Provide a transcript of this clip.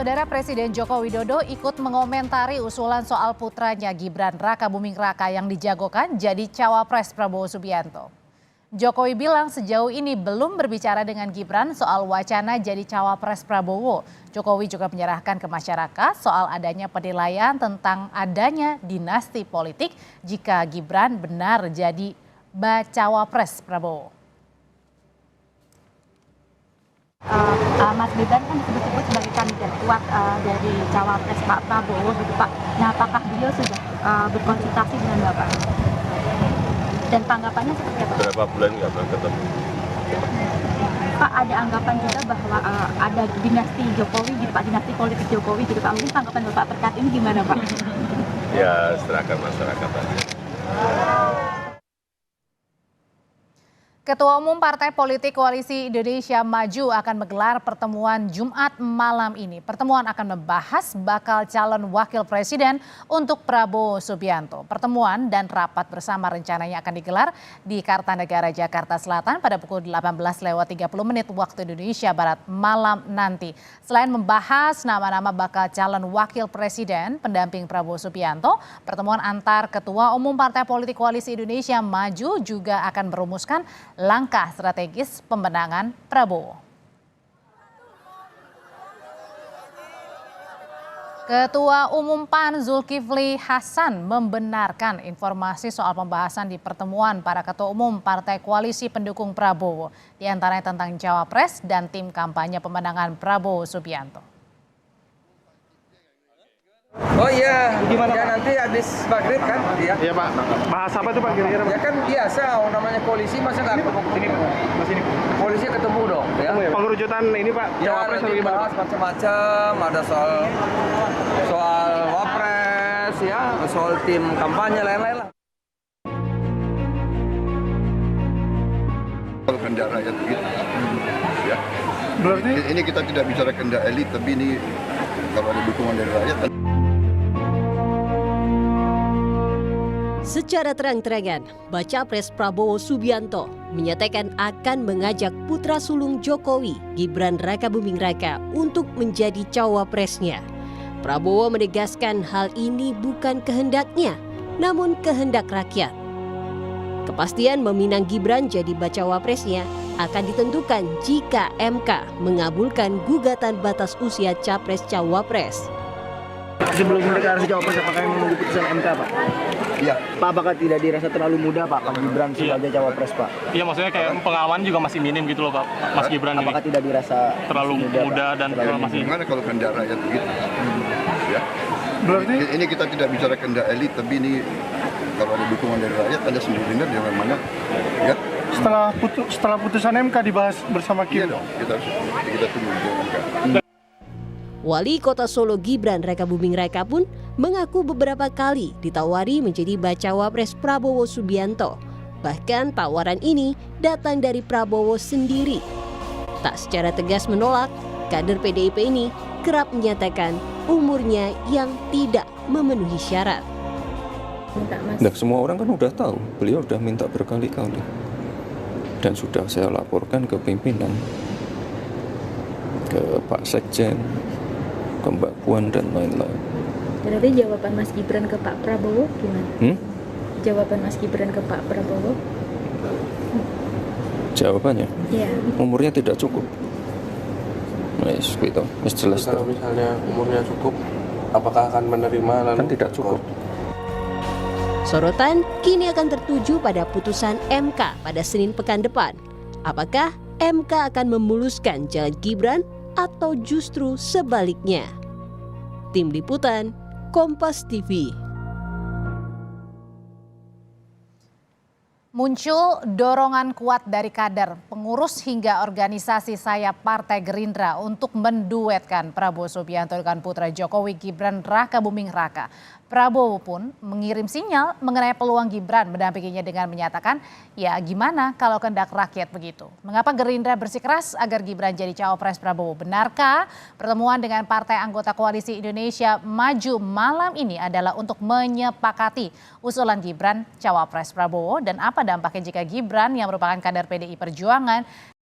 Saudara Presiden Joko Widodo ikut mengomentari usulan soal putranya Gibran Rakabuming Raka yang dijagokan jadi cawapres Prabowo Subianto. Jokowi bilang sejauh ini belum berbicara dengan Gibran soal wacana jadi cawapres Prabowo. Jokowi juga menyerahkan ke masyarakat soal adanya penilaian tentang adanya dinasti politik jika Gibran benar jadi bacawapres Prabowo. Mas Gibran kan disebut-sebut sebagai kandidat kuat dari cawapres Pak Prabowo gitu Pak. Nah, apakah beliau sudah berkonsultasi dengan Bapak? Dan tanggapannya seperti apa? Berapa bulan nggak pernah ketemu? Pak, ada anggapan juga bahwa ada dinasti Jokowi gitu Pak, dinasti politik Jokowi gitu Pak. Mungkin tanggapan Bapak terkait ini gimana Pak? Ya serahkan masyarakat aja. Ketua Umum Partai Politik Koalisi Indonesia Maju akan menggelar pertemuan Jumat malam ini. Pertemuan akan membahas bakal calon wakil presiden untuk Prabowo Subianto. Pertemuan dan rapat bersama rencananya akan digelar di Kartanegara, Jakarta Selatan pada pukul 18.30 waktu Indonesia Barat malam nanti. Selain membahas nama-nama bakal calon wakil presiden pendamping Prabowo Subianto, pertemuan antar Ketua Umum Partai Politik Koalisi Indonesia Maju juga akan merumuskan langkah strategis pemenangan Prabowo. Ketua Umum PAN Zulkifli Hasan membenarkan informasi soal pembahasan di pertemuan para ketua umum partai koalisi pendukung Prabowo, di antaranya tentang cawapres dan tim kampanye pemenangan Prabowo Subianto. Oh iya, gimana ya, nanti habis maghrib kan? Iya Pak, bahas apa tuh Pak kira-kira? Ya kan biasa, namanya koalisi masa nggak ketemu? Sini. Koalisi ketemu dong, ya. Pengerucutan ini Pak, Ya cawapres nanti atau gimana? bahas macam-macam, ada soal wapres, ya, soal tim kampanye lain-lain lah. Kalau kehendak rakyat begitu, ya. Berarti Ini kita tidak bicara kehendak elit, tapi ini kalau ada dukungan dari rakyat. Secara terang-terangan, Bacapres Prabowo Subianto menyatakan akan mengajak putra sulung Jokowi, Gibran Rakabuming Raka, untuk menjadi cawapresnya. Prabowo menegaskan hal ini bukan kehendaknya, namun kehendak rakyat. Kepastian meminang Gibran jadi bacawapresnya akan ditentukan jika MK mengabulkan gugatan batas usia capres-cawapres. sebelum mendeklarasi cawapres apakah yang menunggu putusan MK Pak? Iya. Pak, apakah tidak dirasa terlalu mudah Pak Gibran sebagai cawapres Pak? Iya, maksudnya kayak pengalaman juga masih minim gitu loh Pak, Mas Gibran ini. Apakah tidak dirasa Terlalu muda dan masih... Gimana kalau kehendak rakyat begitu? Ya. Berarti Ini kita tidak bicara kehendak elit, tapi ini kalau ada dukungan dari rakyat, Anda sendiri dengar jangan mana. Ya. setelah putusan MK dibahas bersama Iya kita. dong, kita tunggu di MK. Wali Kota Solo Gibran Rakabuming Raka pun mengaku beberapa kali ditawari menjadi bacawapres Prabowo Subianto. Bahkan tawaran ini datang dari Prabowo sendiri. Tak secara tegas menolak, kader PDIP ini kerap menyatakan umurnya yang tidak memenuhi syarat. Nah, semua orang kan udah tahu, beliau udah minta berkali-kali. Dan sudah saya laporkan ke pimpinan, ke Pak Sekjen, ke Mbak Puan dan lain-lain. Berarti jawaban Mas Gibran ke Pak Prabowo gimana? Jawaban Mas Gibran ke Pak Prabowo? Jawabannya, Iya. umurnya tidak cukup. Wes, gitu, wes jelas. Kalau misalnya umurnya cukup, apakah akan menerima? Kan tidak cukup. Sorotan kini akan tertuju pada putusan MK pada Senin pekan depan. Apakah MK akan memuluskan jalan Gibran atau justru sebaliknya? Tim Liputan, Kompas TV. Muncul dorongan kuat dari kader, pengurus hingga organisasi sayap Partai Gerindra untuk menduetkan Prabowo Subianto dengan putra Jokowi Gibran Rakabuming Raka. Prabowo pun mengirim sinyal mengenai peluang Gibran mendampinginya dengan menyatakan, ya gimana kalau kehendak rakyat begitu. Mengapa Gerindra bersikeras agar Gibran jadi cawapres Prabowo? Benarkah pertemuan dengan partai anggota Koalisi Indonesia Maju malam ini adalah untuk menyepakati usulan Gibran cawapres Prabowo, dan apa dampaknya jika Gibran yang merupakan kader PDI Perjuangan